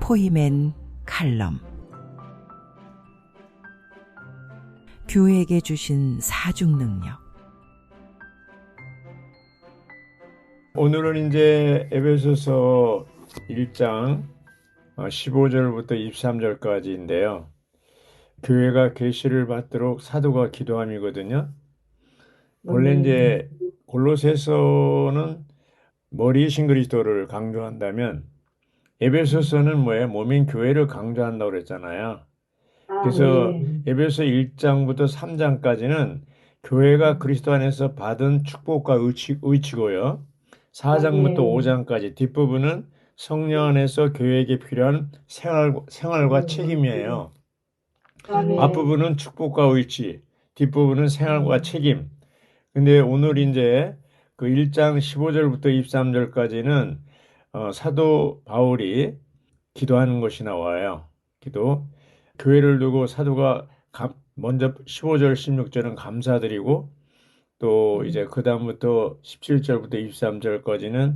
포이맨 칼럼. 교회에게 주신 사중 능력. 오늘은 이제 에베소서 1장 15절부터 23절까지인데요. 교회가 계시를 받도록 사도가 기도함이거든요. 원래 이제 골로새서는 머리이신 그리스도를 강조한다면 에베소서는 뭐예요? 몸인 교회를 강조한다고 그랬잖아요. 그래서 에베소 1장부터 3장까지는 교회가 그리스도 안에서 받은 축복과 의치고요. 4장부터 5장까지 뒷부분은 성령 안에서 교회에게 필요한 생활과 책임이에요. 앞부분은 축복과 의치, 뒷부분은 생활과 책임. 근데 오늘 이제 그 1장 15절부터 23절까지는 사도 바울이 기도하는 것이 나와요. 기도. 교회를 두고 사도가 먼저 15절, 16절은 감사드리고 또 이제 그 다음부터 17절부터 23절까지는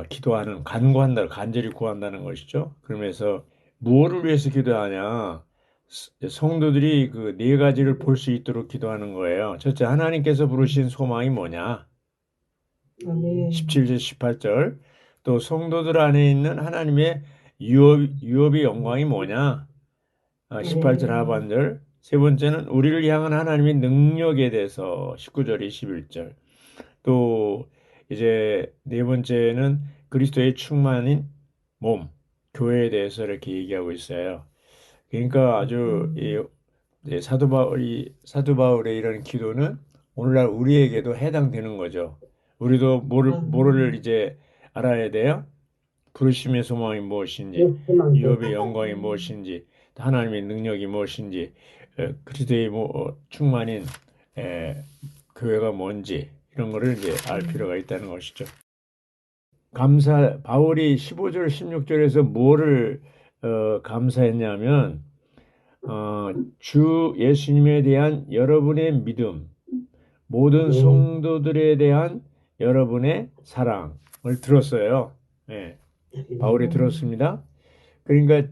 기도하는, 간구한다, 간절히 구한다는 것이죠. 그러면서 무엇을 위해서 기도하냐? 성도들이 그 네 가지를 볼 수 있도록 기도하는 거예요. 첫째, 하나님께서 부르신 소망이 뭐냐? 17절, 18절. 또 성도들 안에 있는 하나님의 유업의 영광이 뭐냐? 18절 하반절. 세 번째는 우리를 향한 하나님의 능력에 대해서 19절, 21절. 또 이제 네 번째는 그리스도의 충만인 몸, 교회에 대해서 이렇게 얘기하고 있어요. 그러니까 아주 사도 바울의 이런 기도는 오늘날 우리에게도 해당되는 거죠. 우리도 뭐를 이제 알아야 돼요? 부르심의 소망이 무엇인지, 유업의 영광이 무엇인지, 하나님의 능력이 무엇인지, 그리스도의 충만인 교회가 뭔지 이런 거를 이제 알 필요가 있다는 것이죠. 바울이 15절, 16절에서 뭐를 감사했냐면 주 예수님에 대한 여러분의 믿음, 모든 성도들에 대한 여러분의 사랑을 들었어요. 네. 바울이 들었습니다. 그러니까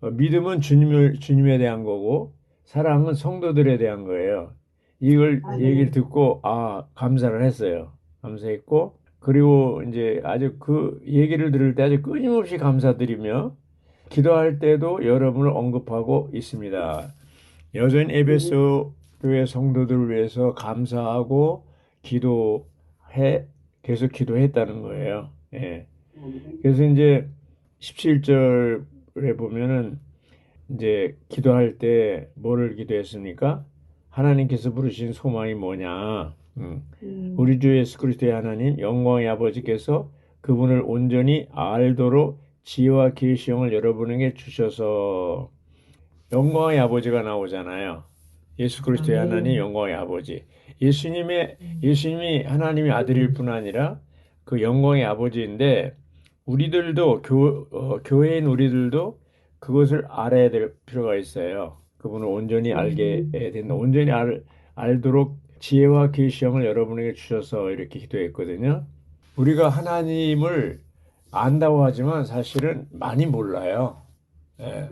믿음은 주님에 대한 거고 사랑은 성도들에 대한 거예요. 이걸 얘기를 듣고 감사를 했어요. 감사했고 그리고 이제 아주 그 얘기를 들을 때 아주 끊임없이 감사드리며 기도할 때도 여러분을 언급하고 있습니다. 여전히 에베소 교회 성도들을 위해서 감사하고 계속 기도했다는 거예요. 예. 그래서 이제 17절에 보면은 이제 기도할 때 뭐를 기도했습니까? 하나님께서 부르신 소망이 뭐냐? 우리 주 예수 그리스도의 하나님 영광의 아버지께서 그분을 온전히 알도록 지혜와 계시형을 여러분에게 주셔서 영광의 아버지가 나오잖아요. 예수 그리스도의 하나님 영광의 아버지. 예수님이 하나님의 아들일 뿐 아니라 그 영광의 아버지인데 우리들도 교회인 우리들도 그것을 알아야 될 필요가 있어요. 그분을 온전히 알게 된다. 온전히 알도록 지혜와 계시형을 여러분에게 주셔서 이렇게 기도했거든요. 우리가 하나님을 안다고 하지만 사실은 많이 몰라요. 예.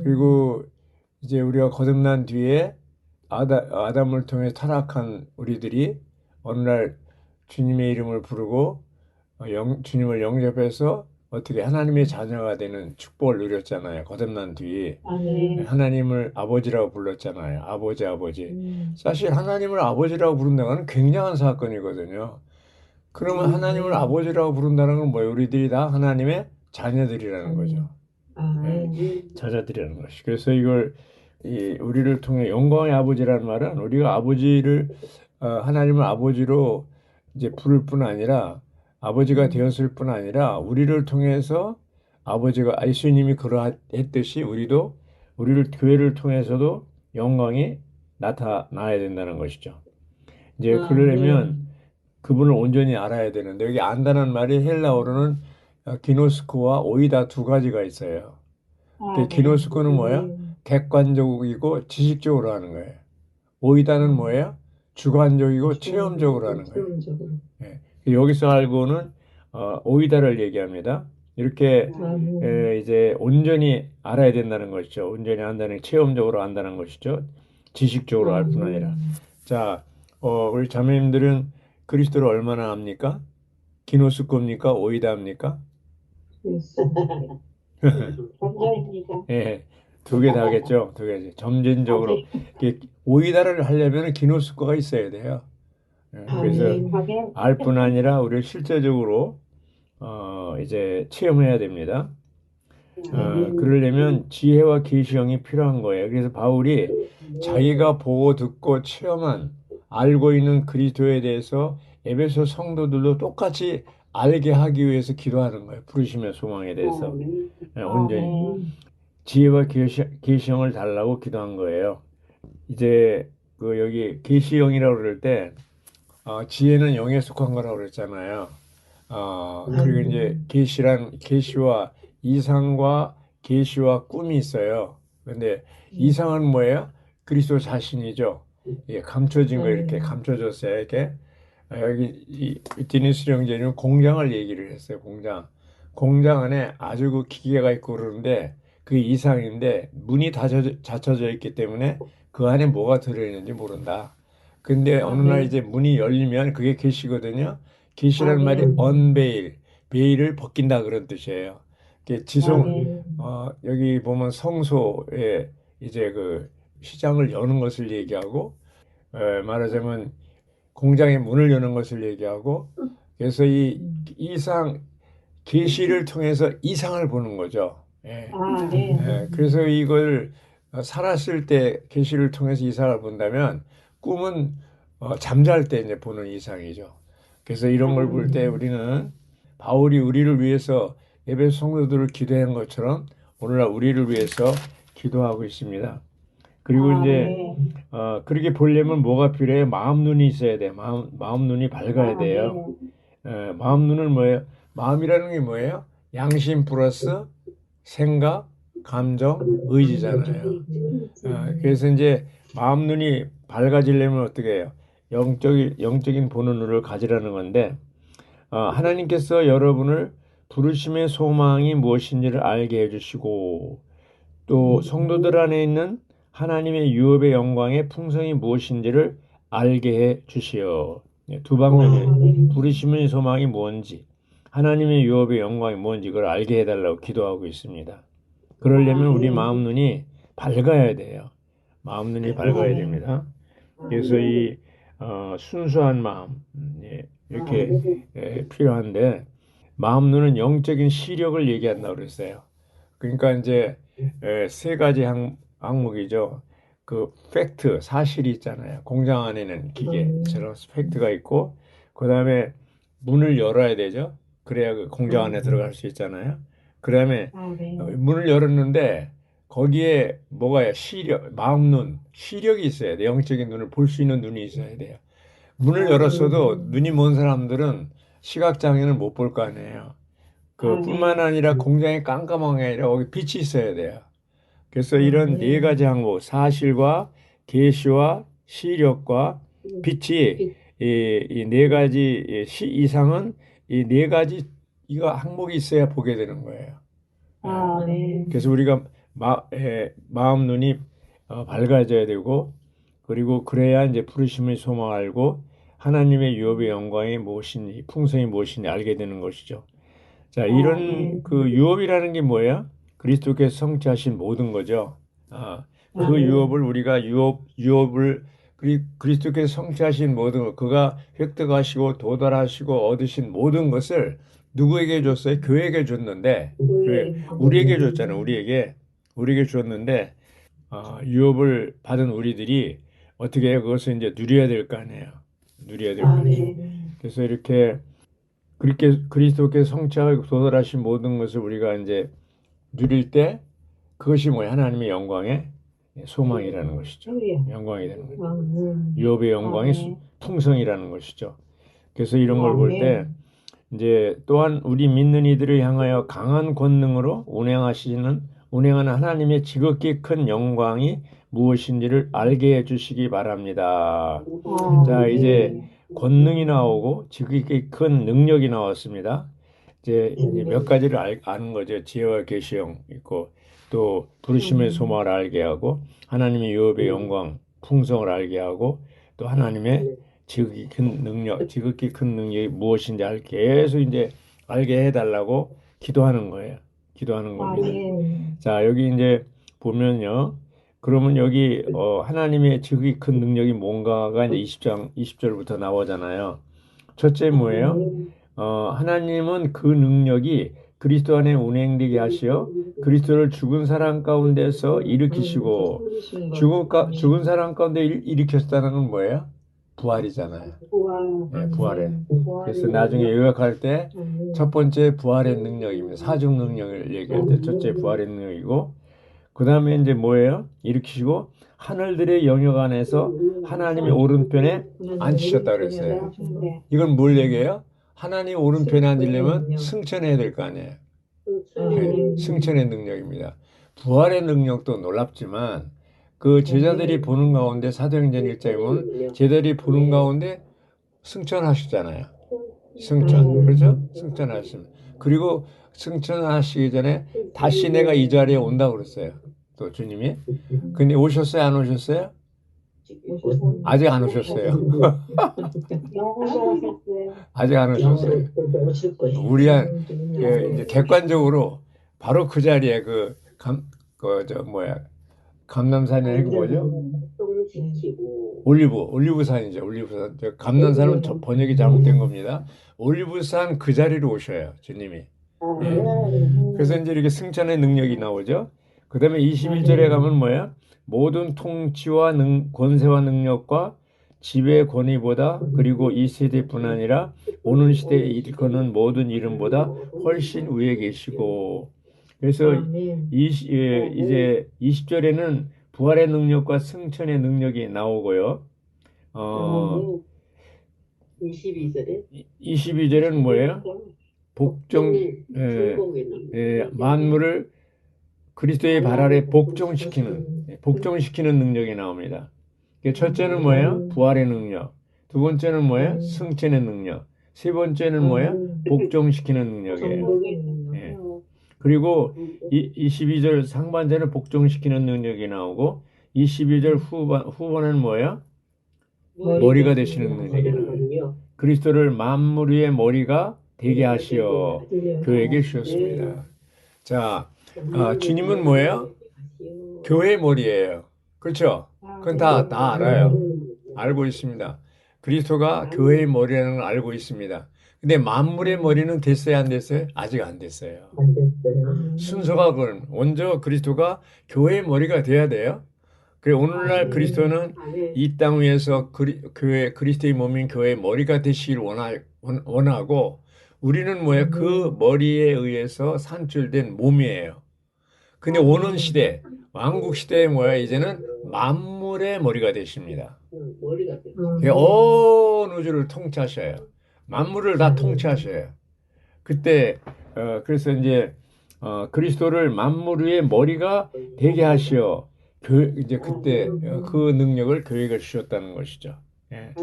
그리고 이제 우리가 거듭난 뒤에 아담을 통해 타락한 우리들이 어느 날 주님의 이름을 부르고 주님을 영접해서 어떻게 하나님의 자녀가 되는 축복을 누렸잖아요. 거듭난 뒤에 하나님을 아버지라고 불렀잖아요. 아버지. 사실 하나님을 아버지라고 부른다는 건 굉장한 사건이거든요. 그러면 하나님을 아버지라고 부른다는 건 뭐예요? 우리들이 다 하나님의 자녀들이라는 거죠. 자녀들이라는 것이. 그래서 이걸 우리를 통해 영광의 아버지라는 말은 우리가 아버지를 하나님을 아버지로 이제 부를 뿐 아니라 아버지가 되었을 뿐 아니라 우리를 통해서 아버지가 예수님이 그러했듯이 우리를 교회를 통해서도 영광이 나타나야 된다는 것이죠. 이제 그러려면 그분을 온전히 알아야 되는데 여기 안다는 말이 헬라어로는 기노스코와 오이다 두 가지가 있어요. 기노스코는 뭐예요? 객관적이고 지식적으로 하는 거예요. 오이다는 뭐예요? 주관적이고 체험적으로 하는 거예요. 네. 여기서 알고는 오이다를 얘기합니다. 이렇게 아멘. 이제 온전히 알아야 된다는 것이죠. 온전히 안다는 체험적으로 안다는 것이죠. 지식적으로 알 뿐 아니라. 아멘. 자, 우리 자매님들은 그리스도를 얼마나 압니까? 기노스코입니까? 오이다입니까? 그렇습니다. 감사합니다. 예, 두 개 다겠죠. 두 개지. 점진적으로 이렇게 오이다를 하려면 기노스코가 있어야 돼요. 그래서 아멘. 하긴 알 뿐 아니라 우리를 실제적으로 이제 체험해야 됩니다. 그러려면 지혜와 계시형이 필요한 거예요. 그래서 바울이 자기가 보고 듣고 체험한 알고 있는 그리스도에 대해서 에베소 성도들도 똑같이 알게 하기 위해서 기도하는 거예요. 부르심의 소망에 대해서 온전히 지혜와 계시형을 달라고 기도한 거예요. 이제 그 여기 계시형이라고 그럴 때 지혜는 영에 속한 거라고 그랬잖아요. 그리고 이제 계시와 이상과 계시와 꿈이 있어요. 근데 이상은 뭐예요? 그리스도 자신이죠. 예, 감춰진 거 이렇게 감춰졌어요. 이렇게 여기 디니스 형제는 공장을 얘기를 했어요. 공장 안에 아주 그 기계가 있고 그러는데 그게 이상인데 문이 닫혀져 있기 때문에 그 안에 뭐가 들어있는지 모른다. 근데 어느 날 이제 문이 열리면 그게 계시거든요. 계시란 말이 언베일, 베일을 벗긴다 그런 뜻이에요. 여기 보면 성소에 이제 그 시장을 여는 것을 얘기하고 말하자면 공장의 문을 여는 것을 얘기하고 그래서 이 이상 계시를 통해서 이상을 보는 거죠. 예. 그래서 이걸 살았을 때 계시를 통해서 이상을 본다면 꿈은 잠잘 때 이제 보는 이상이죠. 그래서 이런 걸 볼 때 우리는 바울이 우리를 위해서 에베소 성도들을 기도한 것처럼 오늘날 우리를 위해서 기도하고 있습니다. 그리고 이제 그렇게 보려면 뭐가 필요해요? 마음 눈이 있어야 돼요. 마음 눈이 밝아야 돼요. 마음 눈은 뭐예요? 마음이라는 게 뭐예요? 양심 플러스 생각, 감정, 의지잖아요. 그래서 이제 마음 눈이 밝아지려면 어떻게 해요? 영적인 보는 눈을 가지라는 건데 하나님께서 여러분을 부르심의 소망이 무엇인지를 알게 해주시고 또 성도들 안에 있는 하나님의 유업의 영광의 풍성이 무엇인지를 알게 해 주시어. 두 방면에 부르심의 소망이 뭔지 하나님의 유업의 영광이 뭔지 그걸 알게 해달라고 기도하고 있습니다. 그러려면 우리 마음 눈이 밝아야 돼요. 마음 눈이 밝아야 됩니다. 그래서 이 순수한 마음 이렇게 필요한데 마음 눈은 영적인 시력을 얘기한다고 그랬어요. 그러니까 이제 세 가지 항목이죠. 그 팩트, 사실이 있잖아요. 공장 안에는 기계처럼 팩트가 있고 그다음에 문을 열어야 되죠. 그래야 그 공장 안에 들어갈 수 있잖아요. 그다음에 문을 열었는데 거기에 뭐가요? 시력, 마음 눈, 시력이 있어야 돼요. 영적인 눈을 볼 수 있는 눈이 있어야 돼요. 문을 열었어도 눈이 먼 사람들은 시각장애는 못 볼 거 아니에요. 뿐만 아니라 공장이 깜깜한 게 아니라 거기 빛이 있어야 돼요. 그래서 이런 네 가지 항목, 사실과 계시와 시력과 빛이 이 네 가지 이상은 이 네 가지 이거 항목이 있어야 보게 되는 거예요. 그래서 우리가 마음 눈이 밝아져야 되고 그리고 그래야 이제 부르심의 소망을 알고 하나님의 유업의 영광이 무엇인지 풍성이 무엇인지 알게 되는 것이죠. 자, 이런 그 유업이라는 게 뭐예요? 그리스도께서 성취하신 모든 거죠. 그 유업을 우리가 유업을 그리스도께서 성취하신 모든 것, 그가 획득하시고 도달하시고 얻으신 모든 것을 누구에게 줬어요? 교회에게 줬는데 우리에게 줬잖아요. 우리에게 줬는데 유업을 받은 우리들이 어떻게 해요? 그것을 이제 누려야 될 거 아니에요. 누려야 될 거 아니에요. 그래서 이렇게 그리스도께서 성취하고 도달하신 모든 것을 우리가 이제 누릴 때 그것이 뭐야? 하나님의 영광의 소망이라는 것이죠. 영광이 되는 거예요. 유업의 영광의 풍성이라는 것이죠. 그래서 이런 걸 볼 때 이제 또한 우리 믿는 이들을 향하여 강한 권능으로 운행하는 하나님의 지극히 큰 영광이 무엇인지를 알게 해주시기 바랍니다. 자, 이제 권능이 나오고 지극히 큰 능력이 나왔습니다. 이제 몇 가지를 아는 거죠. 지혜와 계시형 있고 또 부르심의 소망을 알게 하고 하나님의 유업의 영광, 풍성을 알게 하고 또 하나님의 지극히 큰 능력이 무엇인지 계속 이제 알게 해달라고 기도하는 거예요. 기도하는 겁니다. 자, 여기 이제 보면요. 그러면 여기 하나님의 지극히 큰 능력이 뭔가가 이제 20절부터 나오잖아요. 첫째 뭐예요? 하나님은 그 능력이 그리스도 안에 운행되게 하시어 그리스도를 죽은 사람 가운데서 일으키시고 죽은 사람 가운데 일으켰다는 건 뭐예요? 부활이잖아요. 네, 부활에. 그래서 나중에 요약할 때 첫 번째 부활의 능력입니다. 사중 능력을 얘기할 때 첫째 부활의 능력이고 그 다음에 이제 뭐예요? 일으키시고 하늘들의 영역 안에서 하나님의 오른편에 앉히셨다 그랬어요. 이건 뭘 얘기해요? 하나님 오른편에 앉으려면 승천해야 될 거 아니에요. 네, 승천의 능력입니다. 부활의 능력도 놀랍지만 그 제자들이 보는 가운데 사도행전 1장에 보면 제자들이 보는 가운데 승천하시잖아요. 승천. 그렇죠? 승천하시면. 그리고 승천하시기 전에 다시 내가 이 자리에 온다고 그랬어요. 또 주님이. 근데 오셨어요? 안 오셨어요? 아직 안 오셨어요. 아직 안 오셨어요. 우리한 이제 객관적으로 바로 그 자리에 감남산이 뭐죠? 올리브산이죠. 올리브산. 감남산은 번역이 잘못된 겁니다. 올리브산 그 자리로 오셔요, 주님이. 예. 그래서 이제 이렇게 승천의 능력이 나오죠. 그 다음에 21절에 가면 뭐야? 모든 통치와 권세와 능력과 지배 권위보다 그리고 이 세대뿐 아니라 오는 시대에 일컫는 모든 이름보다 훨씬 위에 계시고 그래서 이제 20절에는 부활의 능력과 승천의 능력이 나오고요. 22절에는 뭐예요? 만물을 그리스도의 발 아래 복종시키는 능력이 나옵니다. 첫째는 뭐예요? 부활의 능력. 두 번째는 뭐예요? 승천의 능력. 세 번째는 뭐예요? 복종시키는 능력이에요. 예. 그리고 22절 상반절은 복종시키는 능력이 나오고 22절 후반은 뭐예요? 머리가 되시는 능력이 나와요. 그리스도를 만물 위의 머리가 되게 하시어 교회에게 주셨습니다. 자, 주님은 뭐예요? 교회의 머리예요. 그렇죠? 그건 다 알아요. 알고 있습니다. 그리스도가 교회의 머리라는 걸 알고 있습니다. 근데 만물의 머리는 됐어요, 안 됐어요? 아직 안 됐어요. 순서가 먼저 그리스도가 교회의 머리가 돼야 돼요. 그래 오늘날 그리스도는 이 땅 위에서 그리스도의 몸인 교회의 머리가 되시길 원하고 우리는 뭐예요? 그 머리에 의해서 산출된 몸이에요. 근데 오는 시대, 왕국 시대에 뭐야? 이제는 만물의 머리가 되십니다. 온 우주를 통치하셔요. 만물을 다 통치하셔요. 그때 그래서 이제 그리스도를 만물 위의 머리가 되게 하시어 이제 그때 그 능력을 교회가 주셨다는 것이죠. 예.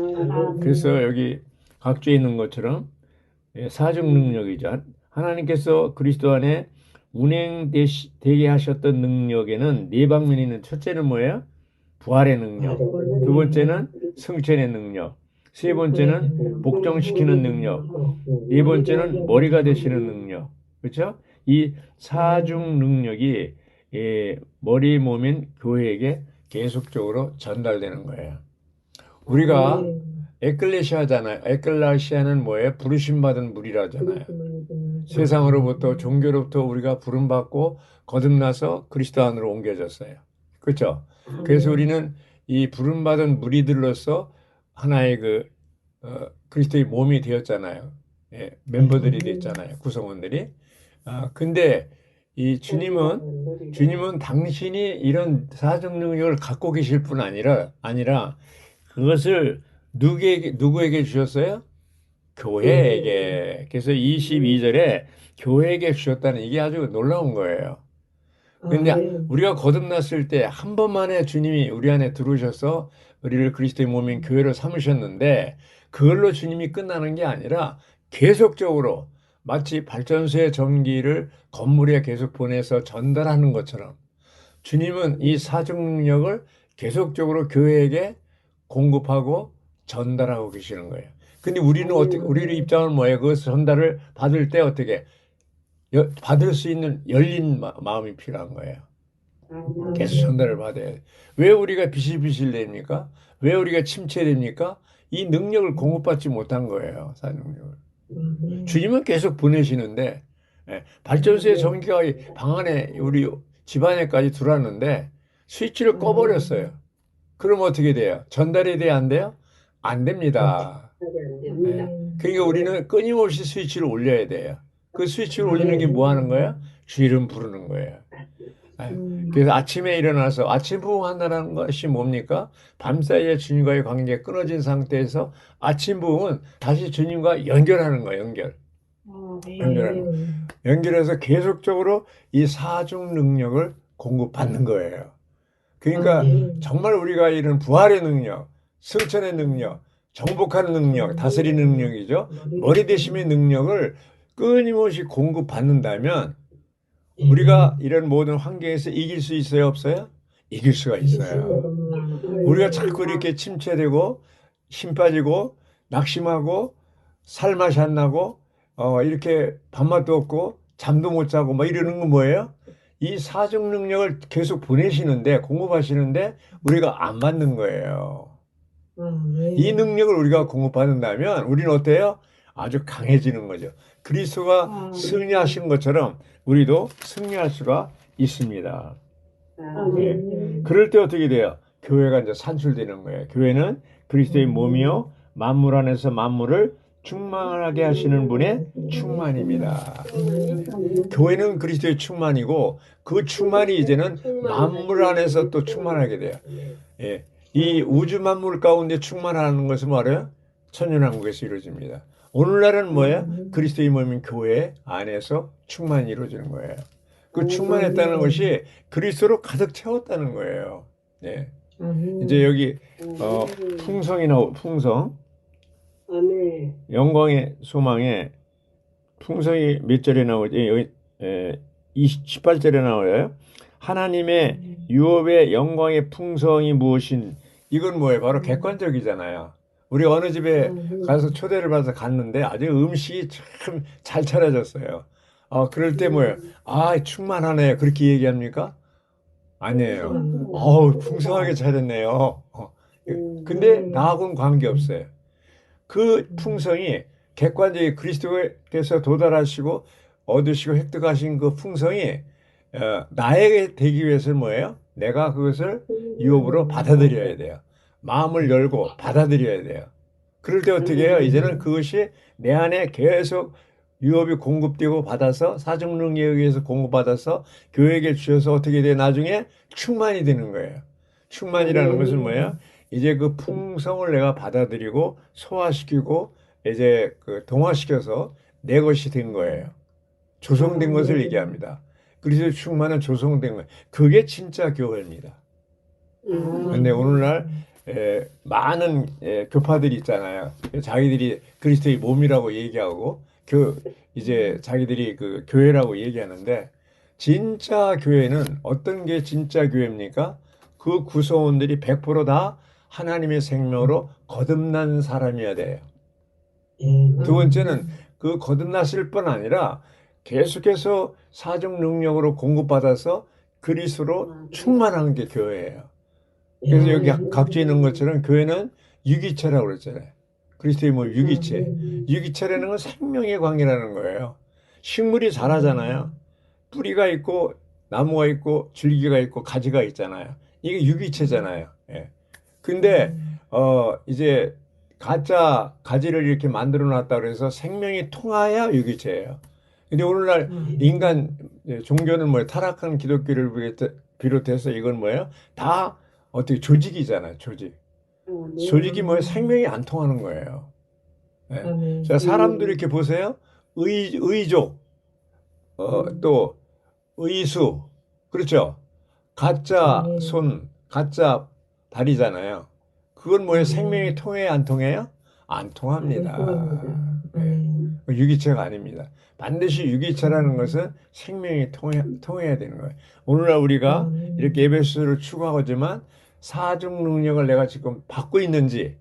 그래서 여기 각주에 있는 것처럼 사중 능력이죠. 하나님께서 그리스도 안에 운행되게 하셨던 능력에는 네 방면이 있는 첫째는 뭐예요? 부활의 능력. 두 번째는 승천의 능력. 세 번째는 복종시키는 능력. 네 번째는 머리가 되시는 능력. 그렇죠? 이 사중 능력이 머리 몸인 교회에게 계속적으로 전달되는 거예요. 우리가 에클레시아잖아요. 에클레시아는 뭐예요? 부르심받은 무리라잖아요. 세상으로부터 종교로부터 우리가 부름받고 거듭나서 그리스도 안으로 옮겨졌어요. 그렇죠? 그래서 우리는 이 부름받은 무리들로서 하나의 그리스도의 몸이 되었잖아요. 예, 멤버들이 됐잖아요. 구성원들이. 근데 이 주님은 당신이 이런 사정 능력을 갖고 계실 뿐 아니라 그것을 누구에게 주셨어요? 교회에게. 그래서 22절에 교회에게 주셨다는 이게 아주 놀라운 거예요. 근데 우리가 거듭났을 때 한 번만에 주님이 우리 안에 들어오셔서 우리를 그리스도의 몸인 교회로 삼으셨는데 그걸로 주님이 끝나는 게 아니라 계속적으로 마치 발전소의 전기를 건물에 계속 보내서 전달하는 것처럼 주님은 이 사중 능력을 계속적으로 교회에게 공급하고 전달하고 계시는 거예요. 근데 우리는 어떻게, 우리의 입장은 뭐예요? 그 전달을 받을 때 어떻게 받을 수 있는 열린 마음이 필요한 거예요. 계속 전달을 받아야 돼. 왜 우리가 비실비실 됩니까? 왜 우리가 침체됩니까? 이 능력을 공급받지 못한 거예요. 사중 능력을. 주님은 계속 보내시는데 발전소의 전기가 방 안에 우리 집 안에까지 들어왔는데 스위치를 꺼버렸어요. 그럼 어떻게 돼요? 전달이 돼야 안 돼요? 안 됩니다. 그러니까 우리는 끊임없이 스위치를 올려야 돼요. 그 스위치를 올리는 게 뭐 하는 거예요? 주 이름 부르는 거예요. 그래서 아침에 일어나서 아침 부흥한다는 것이 뭡니까? 밤사이에 주님과의 관계가 끊어진 상태에서 아침 부흥은 다시 주님과 연결하는 거예요. 연결하는 거. 연결해서 계속적으로 이 사중 능력을 공급받는 거예요. 그러니까 정말 우리가 이런 부활의 능력, 승천의 능력, 정복하는 능력, 다스리는 능력이죠. 머리 대심의 능력을 끊임없이 공급받는다면 우리가 이런 모든 환경에서 이길 수 있어요, 없어요? 이길 수가 있어요. 우리가 자꾸 이렇게 침체되고 힘 빠지고 낙심하고 살맛이 안 나고 이렇게 밥맛도 없고 잠도 못 자고 막 이러는 건 뭐예요? 이 사중 능력을 계속 보내시는데 공급하시는데 우리가 안 받는 거예요. 이 능력을 우리가 공급받는다면 우리는 어때요? 아주 강해지는 거죠. 그리스도가 승리하신 것처럼 우리도 승리할 수가 있습니다. 그럴 때 어떻게 돼요? 교회가 이제 산출되는 거예요. 교회는 그리스도의 몸이요 만물 안에서 만물을 충만하게 하시는 분의 충만입니다. 교회는 그리스도의 충만이고 그 충만이 이제는 만물 안에서 또 충만하게 돼요. 예. 이 우주 만물 가운데 충만하는 것은 뭐예요? 천년왕국에서 이루어집니다. 오늘날은 뭐예요? 그리스도의 몸인 교회 안에서 충만이 이루어지는 거예요. 그 충만했다는 것이 그리스도로 가득 채웠다는 거예요. 네. 이제 여기 풍성이 풍성. 영광의 소망에 풍성이 몇 절에 나오지? 여기 18절에 나와요. 하나님의 유업의 영광의 풍성이 무엇인? 이건 뭐예요? 바로 객관적이잖아요. 우리 어느 집에 가서 초대를 받아서 갔는데 아주 음식이 참 잘 차려졌어요. 그럴 때 뭐예요? 충만하네. 그렇게 얘기합니까? 아니에요. 풍성하게 차렸네요. 근데 나하고는 관계없어요. 그 풍성이 객관적인 그리스도께서 도달하시고 얻으시고 획득하신 그 풍성이 나에게 되기 위해서는 뭐예요? 내가 그것을 유업으로 받아들여야 돼요. 마음을 열고 받아들여야 돼요. 그럴 때 어떻게 해요? 이제는 그것이 내 안에 계속 유업이 공급되고 받아서 사중 능력에 의해서 공급받아서 교회에게 주셔서 어떻게 돼? 나중에 충만이 되는 거예요. 충만이라는 것은 뭐예요? 이제 그 풍성을 내가 받아들이고 소화시키고 이제 그 동화시켜서 내 것이 된 거예요. 조성된 것을 얘기합니다. 그래서 충만은 조성된 거예요. 그게 진짜 교회입니다. 그런데 오늘날 많은 교파들이 있잖아요. 자기들이 그리스도의 몸이라고 얘기하고 이제 자기들이 그 교회라고 얘기하는데 진짜 교회는 어떤 게 진짜 교회입니까? 그 구성원들이 100%다 하나님의 생명으로 거듭난 사람이어야 돼요. 두 번째는 그 거듭났을 뿐 아니라 계속해서 사정 능력으로 공급받아서 그리스도로 충만한 게 교회예요. 그래서 여기 각주에 있는 것처럼 교회는 유기체라고 그랬잖아요. 그리스도의 몸 유기체. 유기체라는 건 생명의 관계라는 거예요. 식물이 자라잖아요. 뿌리가 있고 나무가 있고 줄기가 있고 가지가 있잖아요. 이게 유기체잖아요. 예. 근데 이제 가짜 가지를 이렇게 만들어 놨다 그래서 생명이 통하야 유기체예요. 근데 오늘날 인간 종교는 뭐예요? 타락한 기독교를 비롯해서 이건 뭐예요? 다 어떻게 조직이잖아요. 조직이 뭐예요? 생명이 안 통하는 거예요. 네. 자, 사람들 이렇게 보세요. 의족, 또 의수, 그렇죠? 가짜 손, 가짜 다리잖아요. 그건 뭐예요? 생명이 통해야 안 통해요? 안 통합니다. 네. 유기체가 아닙니다. 반드시 유기체라는 것은 생명이 통해야 되는 거예요. 오늘날 우리가 이렇게 에베소를 추구하지만 사중 능력을 내가 지금 받고 있는지,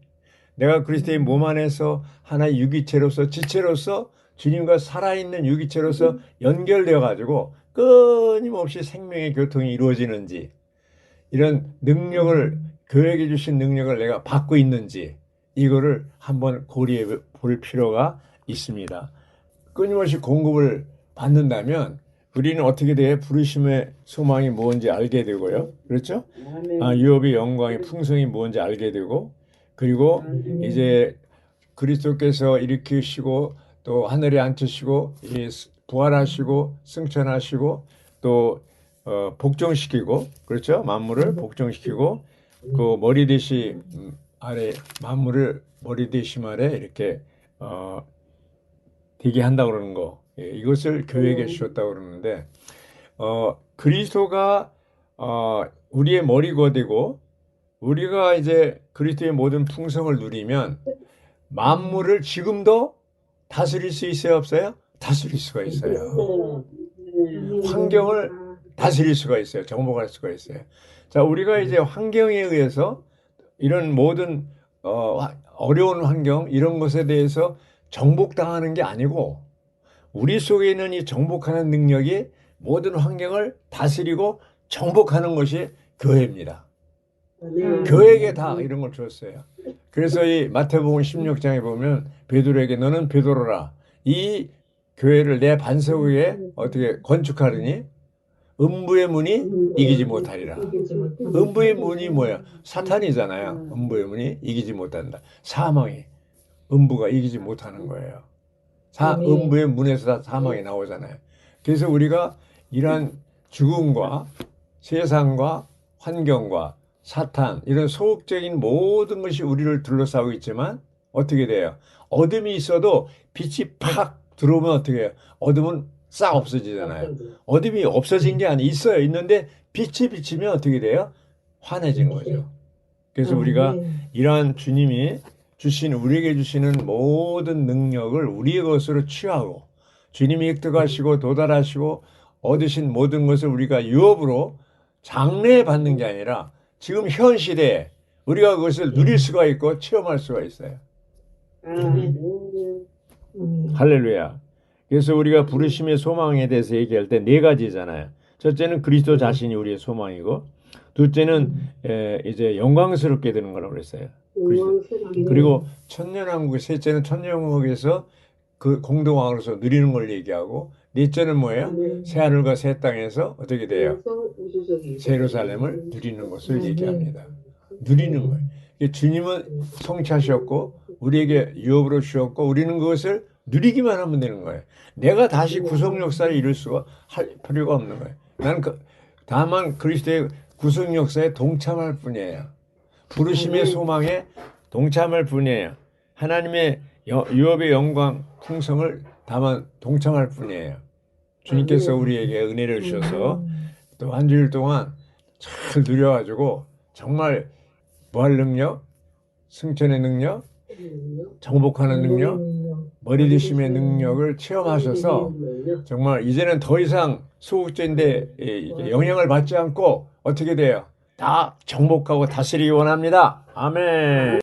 내가 그리스도의 몸 안에서 하나의 유기체로서, 지체로서 주님과 살아있는 유기체로서 연결되어 가지고 끊임없이 생명의 교통이 이루어지는지, 이런 능력을, 교회에게 주신 능력을 내가 받고 있는지, 이거를 한번 고려해 볼 필요가 있습니다. 끊임없이 공급을 받는다면 우리는 어떻게 돼요? 부르심의 소망이 뭔지 알게 되고요. 그렇죠? 유업의 영광의 풍성이 뭔지 알게 되고, 그리고 이제 그리스도께서 일으키시고 또 하늘에 앉히시고 부활하시고 승천하시고 또 복종시키고, 그렇죠? 만물을 복종시키고 그 머리 대시 아래, 만물을 머리 대심 아래 이렇게 되게 한다고 그러는 거, 이것을 교회에게 주셨다고 그러는데, 그리스도가 우리의 머리가 되고 우리가 이제 그리스도의 모든 풍성을 누리면 만물을 지금도 다스릴 수 있어요, 없어요? 다스릴 수가 있어요. 환경을 다스릴 수가 있어요. 정복할 수가 있어요. 자, 우리가 이제 환경에 의해서 이런 모든 어려운 환경, 이런 것에 대해서 정복당하는 게 아니고, 우리 속에 있는 이 정복하는 능력이 모든 환경을 다스리고 정복하는 것이 교회입니다. 교회에게 다 이런 걸 줬어요. 그래서 이 마태복음 16장에 보면 베드로에게 너는 베드로라, 이 교회를 내 반석 위에 어떻게 건축하느니 음부의 문이 이기지 못하리라. 음부의 문이 뭐야? 사탄이잖아요. 음부의 문이 이기지 못한다. 사망이, 음부가 이기지 못하는 거예요. 음부의 문에서 다 사망이 나오잖아요. 그래서 우리가 이러한 죽음과 세상과 환경과 사탄, 이런 소극적인 모든 것이 우리를 둘러싸고 있지만 어떻게 돼요? 어둠이 있어도 빛이 팍 들어오면 어떻게 해요? 어둠은 싹 없어지잖아요. 어둠이 없어진 게 아니에요. 있어요. 있는데 빛이 비치면 어떻게 돼요? 환해진 거죠. 그래서 우리가 이러한 주님이 우리에게 주시는 모든 능력을 우리의 것으로 취하고, 주님이 획득하시고 도달하시고 얻으신 모든 것을 우리가 유업으로 장래에 받는 게 아니라 지금 현 시대에 우리가 그것을 누릴 수가 있고 체험할 수가 있어요. 할렐루야. 그래서 우리가 부르심의 소망에 대해서 얘기할 때 네 가지잖아요. 첫째는 그리스도 자신이 우리의 소망이고, 둘째는 이제 영광스럽게 되는 거라고 그랬어요. 그리고 천년왕국, 셋째는 천년왕국에서 그 공동왕으로서 누리는 걸 얘기하고, 넷째는 뭐예요? 새하늘과 새 땅에서 어떻게 돼요? 새 예루살렘을 누리는 것을 얘기합니다. 누리는 거예요. 주님은 성취하셨고 우리에게 유업으로 주셨고 우리는 그것을 누리기만 하면 되는 거예요. 내가 다시 구속 역사를 이룰 수가 할 필요가 없는 거예요. 나는 다만 그리스도의 구속 역사에 동참할 뿐이에요. 부르심의 소망에 동참할 뿐이에요. 하나님의 유업의 영광 풍성을 다만 동참할 뿐이에요. 주님께서 우리에게 은혜를 주셔서 또 한 주일 동안 잘 누려가지고 정말 부활 능력, 승천의 능력, 정복하는 능력, 머리 대심의 능력을 체험하셔서 정말 이제는 더 이상 소극적인데 영향을 받지 않고 어떻게 돼요? 다 정복하고 다스리기 원합니다. 아멘.